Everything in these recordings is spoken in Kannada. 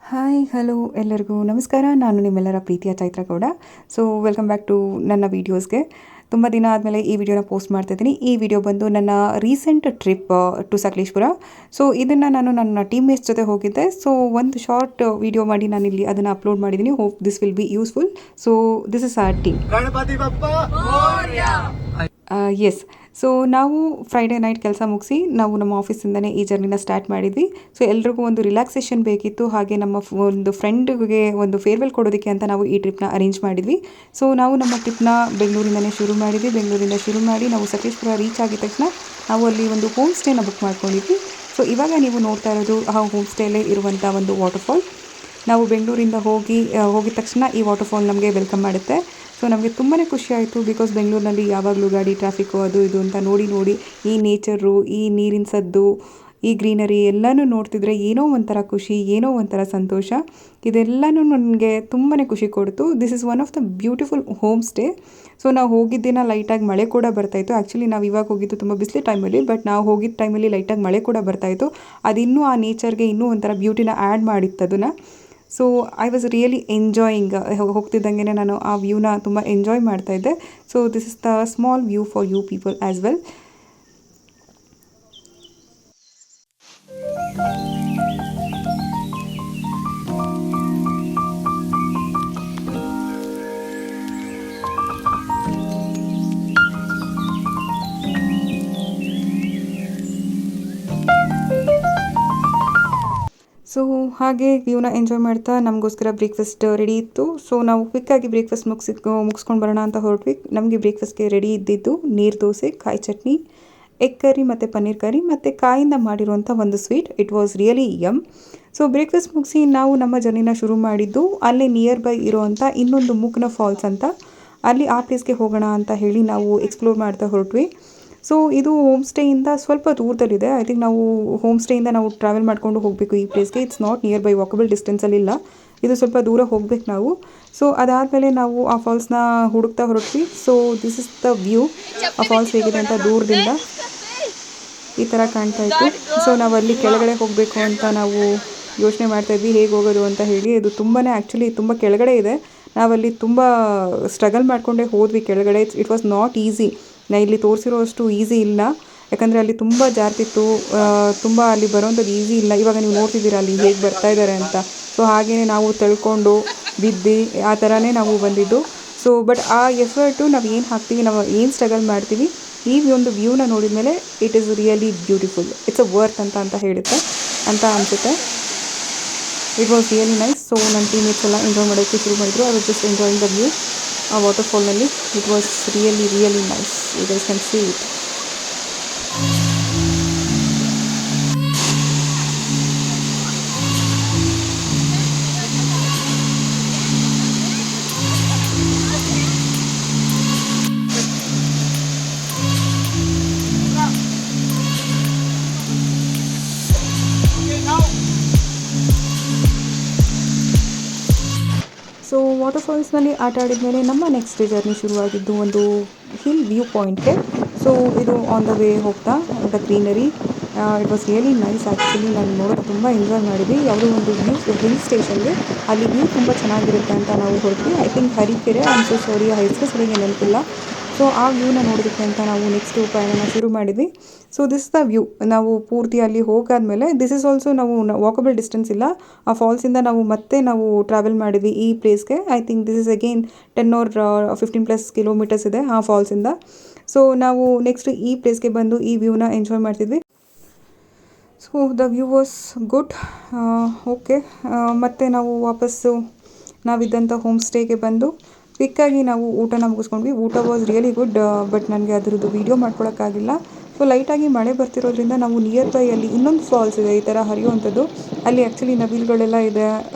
ಹಾಯ್ ಹಲೋ ಎಲ್ಲರಿಗೂ ನಮಸ್ಕಾರ. ನಾನು ನಿಮ್ಮೆಲ್ಲರ ಪ್ರೀತಿಯ Chaitra Gowda. So welcome back to ನನ್ನ ವೀಡಿಯೋಸ್ಗೆ. ತುಂಬ ದಿನ ಆದಮೇಲೆ ಈ ವಿಡಿಯೋನ ಪೋಸ್ಟ್ ಮಾಡ್ತಾಯಿದ್ದೀನಿ. ಈ ವಿಡಿಯೋ ಬಂದು ನನ್ನ recent trip to Sakleshpur. So ಇದನ್ನು ನಾನು ನನ್ನ ಟೀಮ್ ಮೇಟ್ಸ್ ಜೊತೆ ಹೋಗಿದ್ದೆ. ಸೊ ಒಂದು ಶಾರ್ಟ್ ವಿಡಿಯೋ ಮಾಡಿ ನಾನಿಲ್ಲಿ ಅದನ್ನು ಅಪ್ಲೋಡ್ ಮಾಡಿದ್ದೀನಿ. Hope this will be useful. So this is our team. Ganapati Bappa S. So ನಾವು ಫ್ರೈಡೇ ನೈಟ್ ಕೆಲಸ ಮುಗಿಸಿ ನಾವು ನಮ್ಮ ಆಫೀಸಿಂದನೇ ಈ ಜರ್ನಿನ ಸ್ಟಾರ್ಟ್ ಮಾಡಿದ್ವಿ. ಸೊ ಎಲ್ರಿಗೂ ಒಂದು ರಿಲ್ಯಾಕ್ಸೇಷನ್ ಬೇಕಿತ್ತು, ಹಾಗೆ ನಮ್ಮ ಒಂದು ಫ್ರೆಂಡ್ಗೆ ಒಂದು ಫೇರ್ವೆಲ್ ಕೊಡೋದಕ್ಕೆ ಅಂತ ನಾವು ಈ ಟ್ರಿಪ್ನ ಅರೇಂಜ್ ಮಾಡಿದ್ವಿ. ಸೊ ನಾವು ನಮ್ಮ ಟ್ರಿಪ್ನ ಬೆಂಗಳೂರಿಂದನೇ ಶುರು ಮಾಡಿದ್ವಿ. ಬೆಂಗಳೂರಿಂದ ಶುರು ಮಾಡಿ ನಾವು ಸಕಲೇಶ್ಪುರ ರೀಚ್ ಆಗಿದ ತಕ್ಷಣ ನಾವು ಅಲ್ಲಿ ಒಂದು ಹೋಮ್ ಸ್ಟೇನ ಬುಕ್ ಮಾಡ್ಕೊಂಡಿದ್ವಿ. ಸೊ ಇವಾಗ ನೀವು ನೋಡ್ತಾ ಇರೋದು ಆ ಹೋಮ್ ಸ್ಟೇಲೇ ಇರುವಂಥ ಒಂದು ವಾಟರ್ಫಾಲ್. ನಾವು ಬೆಂಗಳೂರಿಂದ ಹೋಗಿದ ತಕ್ಷಣ ಈ ವಾಟರ್ಫಾಲ್ ನಮಗೆ ವೆಲ್ಕಮ್ ಮಾಡುತ್ತೆ. ಸೊ ನಮಗೆ ತುಂಬಾ ಖುಷಿ ಆಯಿತು. ಬಿಕಾಸ್ ಬೆಂಗಳೂರಿನಲ್ಲಿ ಯಾವಾಗಲೂ ಗಾಡಿ ಟ್ರಾಫಿಕ್ಕು ಅದು ಇದು ಅಂತ ನೋಡಿ ಈ ನೇಚರು, ಈ ನೀರಿನ ಸದ್ದು, ಈ ಗ್ರೀನರಿ ಎಲ್ಲನೂ ನೋಡ್ತಿದ್ರೆ ಏನೋ ಒಂಥರ ಖುಷಿ, ಏನೋ ಒಂಥರ ಸಂತೋಷ. ಇದೆಲ್ಲನೂ ನನಗೆ ತುಂಬಾ ಖುಷಿ ಕೊಡ್ತು. This is one of the beautiful home stay. So ನಾವು ಹೋಗಿದ್ದ ದಿನ ಲೈಟಾಗಿ ಮಳೆ ಕೂಡ ಬರ್ತಾಯಿತ್ತು. ಆ್ಯಕ್ಚುಲಿ ನಾವು ಇವಾಗ ಹೋಗಿದ್ದು ತುಂಬ ಬಿಸಿಲು ಟೈಮಲ್ಲಿ, ಬಟ್ ನಾವು ಹೋಗಿದ್ದ ಟೈಮಲ್ಲಿ ಲೈಟಾಗಿ ಮಳೆ ಕೂಡ ಬರ್ತಾಯಿತ್ತು. ಅದಿನ್ನೂ ಆ ನೇಚರ್ಗೆ ಇನ್ನೂ ಒಂಥರ ಬ್ಯೂಟಿನ ಆ್ಯಡ್ ಮಾಡಿತ್ತು ಅದನ್ನು. So I was really enjoying. ಹೋಗ್ತಿದ್ದಂಗೆ ನಾನು ಆ ವ್ಯೂನ ತುಂಬ ಎಂಜಾಯ್ ಮಾಡ್ತಾಯಿದ್ದೆ. So this is the small view for you people as well. So ಹಾಗೆ ವ್ಯೂನ ಎಂಜಾಯ್ ಮಾಡ್ತಾ ನಮಗೋಸ್ಕರ ಬ್ರೇಕ್ಫಾಸ್ಟ್ ರೆಡಿ ಇತ್ತು. ಸೊ ನಾವು ಕ್ವಿಕ್ಕಾಗಿ ಬ್ರೇಕ್ಫಾಸ್ಟ್ ಮುಗಿಸ್ಕೊಂಡು ಬರೋಣ ಅಂತ ಹೊರಟ್ವಿ. ನಮಗೆ ಬ್ರೇಕ್ಫಾಸ್ಟ್ಗೆ ರೆಡಿ ಇದ್ದಿದ್ದು ನೀರು ದೋಸೆ, ಕಾಯಿ ಚಟ್ನಿ, ಎಗ್ ಕರಿ ಮತ್ತು ಪನ್ನೀರ್ ಕರಿ ಮತ್ತು ಕಾಯಿಂದ ಮಾಡಿರುವಂಥ ಒಂದು sweet. It was really yum. So breakfast ಮುಗಿಸಿ ನಾವು ನಮ್ಮ ಜರ್ನಿನ ಶುರು ಮಾಡಿದ್ದು ಅಲ್ಲೇ ನಿಯರ್ ಬೈ ಇರುವಂಥ ಇನ್ನೊಂದು ಮೂಕ್ನ ಫಾಲ್ಸ್ ಅಂತ, ಅಲ್ಲಿ ಆ ಪ್ಲೇಸ್ಗೆ ಹೋಗೋಣ ಅಂತ ಹೇಳಿ ನಾವು ಎಕ್ಸ್ಪ್ಲೋರ್ ಮಾಡ್ತಾ ಹೊರಟ್ವಿ. ಸೊ ಇದು ಹೋಮ್ ಸ್ಟೇಯಿಂದ ಸ್ವಲ್ಪ ದೂರದಲ್ಲಿದೆ. ಐ ಥಿಂಕ್ ನಾವು ಹೋಮ್ ಸ್ಟೇಯಿಂದ ನಾವು ಟ್ರಾವೆಲ್ ಮಾಡ್ಕೊಂಡು ಹೋಗಬೇಕು ಈ ಪ್ಲೇಸ್ಗೆ. It's not nearby walkable ಡಿಸ್ಟೆನ್ಸಲ್ಲಿಲ್ಲ, ಇದು ಸ್ವಲ್ಪ ದೂರ ಹೋಗ್ಬೇಕು ನಾವು. ಸೊ ಅದಾದಮೇಲೆ ನಾವು ಆ ಫಾಲ್ಸ್ನ ಹುಡುಕ್ತಾ ಹೊರಟ್ವಿ. So this is the view. ಆ ಫಾಲ್ಸ್ ಹೇಗಿದೆ ಅಂತ ದೂರದಿಂದ ಈ ಥರ ಕಾಣ್ತಾ ಇತ್ತು. ಸೊ ನಾವು ಅಲ್ಲಿ ಕೆಳಗಡೆ ಹೋಗಬೇಕು ಅಂತ ನಾವು ಯೋಚನೆ ಮಾಡ್ತಾಯಿದ್ವಿ, ಹೇಗೆ ಹೋಗೋದು ಅಂತ ಹೇಳಿ. ಇದು ಆ್ಯಕ್ಚುಲಿ ತುಂಬ ಕೆಳಗಡೆ ಇದೆ. ನಾವಲ್ಲಿ ತುಂಬ ಸ್ಟ್ರಗಲ್ ಮಾಡಿಕೊಂಡೇ ಹೋದ್ವಿ ಕೆಳಗಡೆ. It was not easy. ನಾ ಇಲ್ಲಿ ತೋರಿಸಿರೋಷ್ಟು ಈಸಿ ಇಲ್ಲ, ಯಾಕಂದರೆ ಅಲ್ಲಿ ತುಂಬ ಜಾರ್ತಿತ್ತು. ತುಂಬ ಅಲ್ಲಿ ಬರೋವಂಥದ್ದು ಈಸಿ ಇಲ್ಲ. ಇವಾಗ ನೀವು ನೋಡ್ತಿದ್ದೀರಾ ಅಲ್ಲಿ ಹೇಗೆ ಬರ್ತಾ ಇದ್ದಾರೆ ಅಂತ. ಸೊ ಹಾಗೆಯೇ ನಾವು ತಳ್ಕೊಂಡು ಬಿದ್ದು ಆ ಥರನೇ ನಾವು ಬಂದಿದ್ದು. ಸೊ ಬಟ್ ಆ ಎಫರ್ಟು ನಾವು ಏನು ಹಾಕ್ತೀವಿ, ನಾವು ಏನು ಸ್ಟ್ರಗಲ್ ಮಾಡ್ತೀವಿ, ಈ ಒಂದು ವ್ಯೂನ ನೋಡಿದ ಮೇಲೆ it is really beautiful. It's a worth ಅಂತ ಹೇಳುತ್ತೆ ಅಂತ ಅನಿಸುತ್ತೆ. It was really nice. So ನನ್ನ ಟೀಮೇಟ್ಸ್ ಎಲ್ಲ ಎಂಜಾಯ್ ಮಾಡೋಕ್ಕೆ ಶುರು ಮಾಡಿದ್ರು. I was just enjoying the view ಆ ವಾಟರ್ಫಾಲ್ನಲ್ಲಿ. It was really nice. You guys can see it. So ವಾಟರ್ಫಾಲ್ಸ್ನಲ್ಲಿ ಆಟ ಆಡಿದ ಮೇಲೆ ನಮ್ಮ ನೆಕ್ಸ್ಟ್ ಜರ್ನಿ ಶುರುವಾಗಿದ್ದು ಒಂದು ಹಿಲ್ ವ್ಯೂ ಪಾಯಿಂಟ್ಗೆ. ಸೊ ಇದು ಆನ್ ದ ವೇ ಹೋಗ್ತಾ the greenery. It was really nice. Actually ನಾನು ನೋಡೋದು ತುಂಬ ಎಂಜಾಯ್ ಮಾಡಿದ್ವಿ. ಯಾವುದೋ ಒಂದು ಹಿಲ್ ಸ್ಟೇಷನ್ಗೆ, ಅಲ್ಲಿ ವ್ಯೂ ತುಂಬ ಚೆನ್ನಾಗಿರುತ್ತೆ ಅಂತ ನಾವು ಹೊರಟ್ವಿ. I think Harikere, I am so sorry, ಆ ಹೆಸರು ಸರಿಯಾಗಿ ನೆನಪಿಲ್ಲ. ಸೊ ಆ ವ್ಯೂನ ನೋಡೋದಕ್ಕೆ ಅಂತ ನಾವು ನೆಕ್ಸ್ಟು ಪ್ರಯಾಣ ಶುರು ಮಾಡಿದ್ವಿ. So this the view. ನಾವು ಪೂರ್ತಿ ಅಲ್ಲಿ ಹೋಗಾದ್ಮೇಲೆ ದಿಸ್ ಇಸ್ ಆಲ್ಸೋ ನಾವು ವಾಕಬಲ್ ಡಿಸ್ಟೆನ್ಸ್ ಇಲ್ಲ. ಆ ಫಾಲ್ಸಿಂದ ನಾವು ಟ್ರಾವೆಲ್ ಮಾಡಿದ್ವಿ ಈ ಪ್ಲೇಸ್ಗೆ. I think this is again 10 or 15+ kilometres ಇದೆ ಆ ಫಾಲ್ಸಿಂದ. ಸೊ ನಾವು ನೆಕ್ಸ್ಟ್ ಈ ಪ್ಲೇಸ್ಗೆ ಬಂದು ಈ ವ್ಯೂನ ಎಂಜಾಯ್ ಮಾಡ್ತಿದ್ವಿ. So the view was good. Okay, ಮತ್ತು ನಾವು ವಾಪಸ್ಸು ನಾವಿದ್ದಂಥ ಹೋಮ್ ಸ್ಟೇಗೆ ಬಂದು ಕ್ವಿಕ್ಕಾಗಿ ನಾವು ಊಟನ ಮುಗಿಸ್ಕೊಂಡ್ವಿ. ಊಟ ವಾಸ್ ರಿಯಲಿ ಗುಡ್, ಬಟ್ ನನಗೆ ಅದರದ್ದು ವೀಡಿಯೋ ಮಾಡ್ಕೊಳಕ್ಕಾಗಿಲ್ಲ. ಸೊ ಲೈಟಾಗಿ ಮಳೆ ಬರ್ತಿರೋದ್ರಿಂದ ನಾವು ನಿಯರ್ ಬೈ ಅಲ್ಲಿ ಇನ್ನೊಂದು ಫಾಲ್ಸ್ ಇದೆ ಈ ಥರ ಹರಿಯುವಂಥದ್ದು. ಅಲ್ಲಿ ಆ್ಯಕ್ಚುಲಿ ನವಿಲುಗಳೆಲ್ಲ ಇದೆ,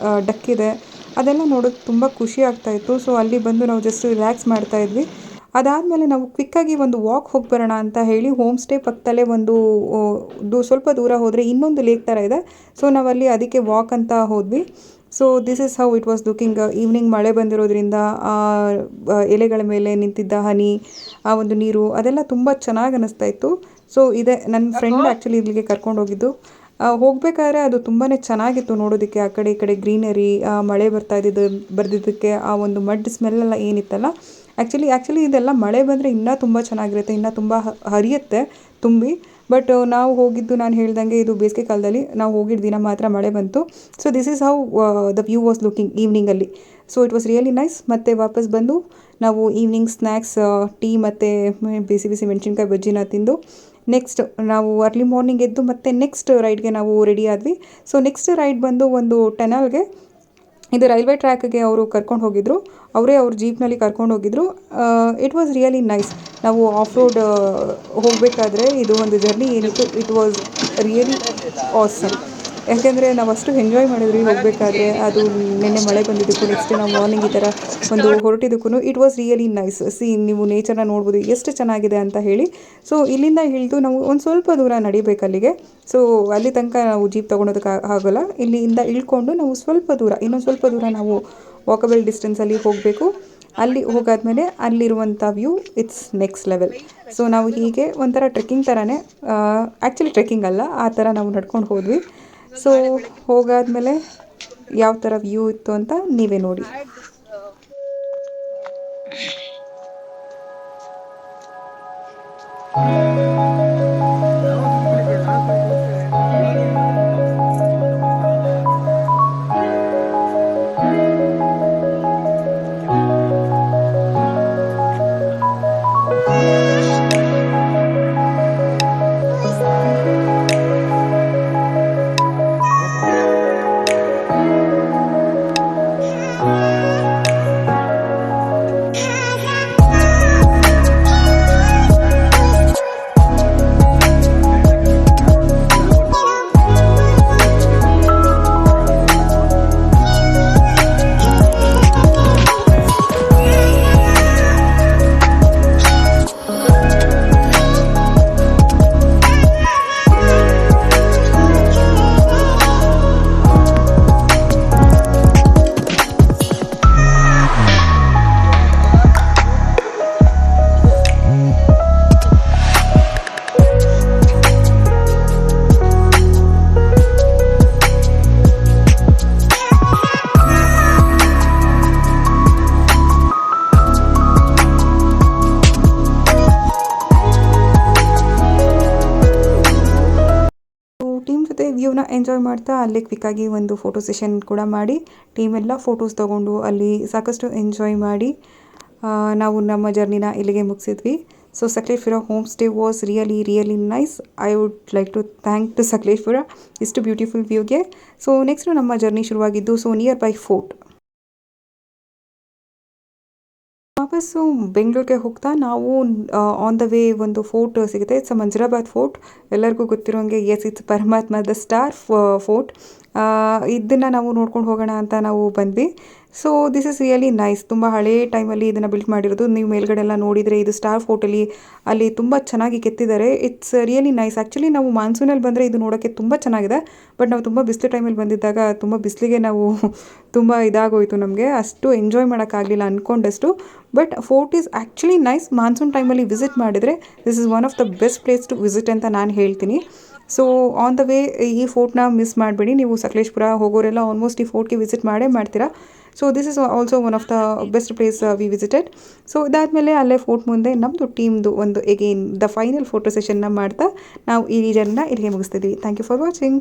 ಡಕ್ ಇದೆ. ಅದೆಲ್ಲ ನೋಡೋಕ್ಕೆ ತುಂಬ ಖುಷಿ ಆಗ್ತಾಯಿತ್ತು. ಸೊ ಅಲ್ಲಿ ಬಂದು ನಾವು ಜಸ್ಟ್ ರಿಲ್ಯಾಕ್ಸ್ ಮಾಡ್ತಾಯಿದ್ವಿ. ಅದಾದಮೇಲೆ ನಾವು ಕ್ವಿಕ್ಕಾಗಿ ಒಂದು ವಾಕ್ ಹೋಗಿ ಬರೋಣ ಅಂತ ಹೇಳಿ ಹೋಮ್ ಸ್ಟೇ ಪಕ್ಕದಲ್ಲೇ ಸ್ವಲ್ಪ ದೂರ ಹೋದರೆ ಇನ್ನೊಂದು ಲೇಕ್ ಥರ ಇದೆ. ಸೊ ನಾವಲ್ಲಿ ಅದಕ್ಕೆ ವಾಕ್ ಅಂತ ಹೋದ್ವಿ. So this is how it was looking. Evening ಮಳೆ ಬಂದಿರೋದ್ರಿಂದ ಆ ಎಲೆಗಳ ಮೇಲೆ ನಿಂತಿದ್ದ ಹನಿ, ಆ ಒಂದು ನೀರು ಅದೆಲ್ಲ ತುಂಬ ಚೆನ್ನಾಗಿ ಅನ್ನಿಸ್ತಾ ಇತ್ತು. ಸೊ ಇದೆ ನನ್ನ ಫ್ರೆಂಡ್ ಆ್ಯಕ್ಚುಲಿ ಇಲ್ಲಿಗೆ ಕರ್ಕೊಂಡು ಹೋಗಿದ್ದು. ಹೋಗಬೇಕಾದ್ರೆ ಅದು ತುಂಬಾ ಚೆನ್ನಾಗಿತ್ತು ನೋಡೋದಕ್ಕೆ. ಆ ಕಡೆ ಈ ಕಡೆ ಗ್ರೀನರಿ, ಮಳೆ ಬರ್ದಿದ್ದಕ್ಕೆ ಆ ಒಂದು ಮಡ್ ಸ್ಮೆಲ್ಲೆಲ್ಲ ಏನಿತ್ತಲ್ಲ, ಆ್ಯಕ್ಚುಲಿ ಇದೆಲ್ಲ ಮಳೆ ಬಂದರೆ ಇನ್ನೂ ತುಂಬ ಚೆನ್ನಾಗಿರುತ್ತೆ, ಇನ್ನೂ ತುಂಬ ಹರಿಯುತ್ತೆ ತುಂಬಿ. ಬಟ್ ನಾವು ಹೋಗಿದ್ದು, ನಾನು ಹೇಳ್ದಂಗೆ ಇದು ಬೇಸಿಗೆ ಕಾಲದಲ್ಲಿ ನಾವು ಹೋಗಿದ್ದ ದಿನ ಮಾತ್ರ ಮಳೆ ಬಂತು. So this is how the view was looking ಈವ್ನಿಂಗಲ್ಲಿ. So it was really nice. ಮತ್ತು ವಾಪಸ್ ಬಂದು ನಾವು ಈವ್ನಿಂಗ್ ಸ್ನ್ಯಾಕ್ಸ್, ಟೀ ಮತ್ತು ಬಿಸಿ ಬಿಸಿ ಮೆಣಸಿನ್ಕಾಯಿ ಬಜ್ಜಿನ ತಿಂದು ನೆಕ್ಸ್ಟ್ ನಾವು ಅರ್ಲಿ ಮಾರ್ನಿಂಗ್ ಎದ್ದು ಮತ್ತೆ ನೆಕ್ಸ್ಟ್ ರೈಡ್ಗೆ ನಾವು ರೆಡಿ ಆದ್ವಿ. ಸೊ ನೆಕ್ಸ್ಟ್ ರೈಡ್ ಬಂದು ಒಂದು ಟನಲ್ಗೆ, ಇದು ರೈಲ್ವೆ ಟ್ರ್ಯಾಕ್ಗೆ ಅವರು ಕರ್ಕೊಂಡು ಹೋಗಿದ್ರು, ಅವರೇ ಅವ್ರ ಜೀಪ್ನಲ್ಲಿ ಕರ್ಕೊಂಡು ಹೋಗಿದ್ರು. It was really nice. ನಾವು ಆಫ್ ರೋಡ್ ಹೋಗಬೇಕಾದ್ರೆ ಇದು ಒಂದು ಜರ್ನಿ ಏನಿತ್ತು, ಇಟ್ ವಾಸ್ ರಿಯಲಿ ಆಸಮ್. ಯಾಕೆಂದರೆ ನಾವು ಅಷ್ಟು ಎಂಜಾಯ್ ಮಾಡಿದ್ವಿ ಹೋಗಬೇಕಾದ್ರೆ. ಅದು ನಿನ್ನೆ ಮಳೆ ಬಂದಿದ್ದಕ್ಕೂ, ನೆಕ್ಸ್ಟ್ ನಾವು ಮಾರ್ನಿಂಗ್ ಈ ಥರ ಒಂದು ಹೊರಟಿದ್ದಕ್ಕೂ ಇಟ್ ವಾಸ್ ರಿಯಲಿ ನೈಸ್. ನೀವು ನೇಚರ್ನ ನೋಡ್ಬೋದು ಎಷ್ಟು ಚೆನ್ನಾಗಿದೆ ಅಂತ ಹೇಳಿ. ಸೊ ಇಲ್ಲಿಂದ ಇಳಿದು ನಾವು ಒಂದು ಸ್ವಲ್ಪ ದೂರ ನಡಿಬೇಕು ಅಲ್ಲಿಗೆ. ಸೊ ಅಲ್ಲಿ ತನಕ ನಾವು ಜೀಪ್ ತೊಗೊಳೋದಕ್ಕೆ ಆಗೋಲ್ಲ. ಇಲ್ಲಿಂದ ಇಳ್ಕೊಂಡು ನಾವು ಇನ್ನೊಂದು ಸ್ವಲ್ಪ ದೂರ ನಾವು ವಾಕಬಲ್ ಡಿಸ್ಟೆನ್ಸಲ್ಲಿ ಹೋಗಬೇಕು. ಅಲ್ಲಿ ಹೋಗಾದ್ಮೇಲೆ ಅಲ್ಲಿರುವಂಥ view it's next level. So ನಾವು ಹೀಗೆ ಒಂಥರ ಟ್ರೆಕ್ಕಿಂಗ್ ಥರನೇ, ಆ್ಯಕ್ಚುಲಿ ಟ್ರೆಕ್ಕಿಂಗ್ ಅಲ್ಲ, ಆ ಥರ ನಾವು ನಡ್ಕೊಂಡು ಹೋದ್ವಿ. ಸೊ ಹೋಗಾದ್ಮೇಲೆ ಯಾವ ಥರ ವ್ಯೂ ಇತ್ತು ಅಂತ ನೀವೇ ನೋಡಿ. ಟೀಮ್ ಜೊತೆ ವ್ಯೂನ ಎಂಜಾಯ್ ಮಾಡ್ತಾ ಅಲ್ಲೇ ಕ್ವಿಕ್ಕಾಗಿ ಒಂದು ಫೋಟೋ ಸೆಷನ್ ಕೂಡ ಮಾಡಿ, ಟೀಮೆಲ್ಲ ಫೋಟೋಸ್ ತೊಗೊಂಡು ಅಲ್ಲಿ ಸಾಕಷ್ಟು ಎಂಜಾಯ್ ಮಾಡಿ ನಾವು ನಮ್ಮ ಜರ್ನಿನ ಇಲ್ಲಿಗೆ ಮುಗಿಸಿದ್ವಿ. So Sakleshpur home stay was really nice. I would like to thank to Sakleshpur ಇಷ್ಟು ಬ್ಯೂಟಿಫುಲ್ ವ್ಯೂಗೆ. ಸೊ ನೆಕ್ಸ್ಟು ನಮ್ಮ ಜರ್ನಿ ಶುರುವಾಗಿದ್ದು ನಿಯರ್ ಬೈ ಫೋರ್ಟ್. ವಾಪಸ್ಸು ಬೆಂಗಳೂರಿಗೆ ಹೋಗ್ತಾ ನಾವು ಆನ್ ದ ವೇ ಒಂದು ಫೋರ್ಟ್ ಸಿಗುತ್ತೆ. It's Manjarabad fort. ಎಲ್ಲರಿಗೂ ಗೊತ್ತಿರೋಂಗೆ, yes, it's Paramatma the star fort. ಇದನ್ನು ನಾವು ನೋಡ್ಕೊಂಡು ಹೋಗೋಣ ಅಂತ ನಾವು ಬಂದ್ವಿ. So this is really nice. ತುಂಬ ಹಳೇ ಟೈಮಲ್ಲಿ ಇದನ್ನು ಬಿಲ್ಟ್ ಮಾಡಿರೋದು. ನೀವು ಮೇಲ್ಗಡೆ ಎಲ್ಲ ನೋಡಿದರೆ ಇದು ಸ್ಟಾರ್ ಫೋರ್ಟಲ್ಲಿ ಅಲ್ಲಿ ತುಂಬ ಚೆನ್ನಾಗಿ ಕೆತ್ತಿದ್ದಾರೆ. It's really nice. ಆ್ಯಕ್ಚುಲಿ ನಾವು ಮಾನ್ಸೂನಲ್ಲಿ ಬಂದರೆ ಇದು ನೋಡೋಕ್ಕೆ ತುಂಬ ಚೆನ್ನಾಗಿದೆ. ಬಟ್ ನಾವು ತುಂಬ ಬಿಸಿಲು ಟೈಮಲ್ಲಿ ಬಂದಿದ್ದಾಗ ತುಂಬ ಬಿಸಿಲಿಗೆ ನಾವು ತುಂಬ ಇದಾಗೋಯಿತು, ನಮಗೆ ಅಷ್ಟು ಎಂಜಾಯ್ ಮಾಡೋಕ್ಕಾಗಲಿಲ್ಲ ಅಂದ್ಕೊಂಡಷ್ಟು. But fort is actually nice. Monsoon ಟೈಮಲ್ಲಿ ವಿಸಿಟ್ ಮಾಡಿದರೆ this is one of the best place to visit ಅಂತ ನಾನು ಹೇಳ್ತೀನಿ. ಸೊ ಆನ್ ದ ವೇ ಈ ಫೋರ್ಟ್ನ ಮಿಸ್ ಮಾಡಬೇಡಿ. ನೀವು ಸಕಲೇಶ್ಪುರ ಹೋಗೋರೆಲ್ಲ ಆಲ್ಮೋಸ್ಟ್ ಈ ಫೋರ್ಟ್ಗೆ ವಿಸಿಟ್ ಮಾಡ್ತೀರಾ. So this is also one of the best place we visited. So ಇದಾದಮೇಲೆ ಅಲ್ಲೇ ಫೋರ್ಟ್ ಮುಂದೆ ನಮ್ಮದು ಟೀಮ್ದು ಒಂದು ಎಗೇನ್ ದ ಫೈನಲ್ ಫೋಟೋ ಸೆಷನ್ನ ಮಾಡ್ತಾ ನಾವು ಈ ಜರ್ನಿನ ಇಲ್ಲಿಗೆ ಮುಗಿಸ್ತಿದ್ವಿ. Thank you for watching.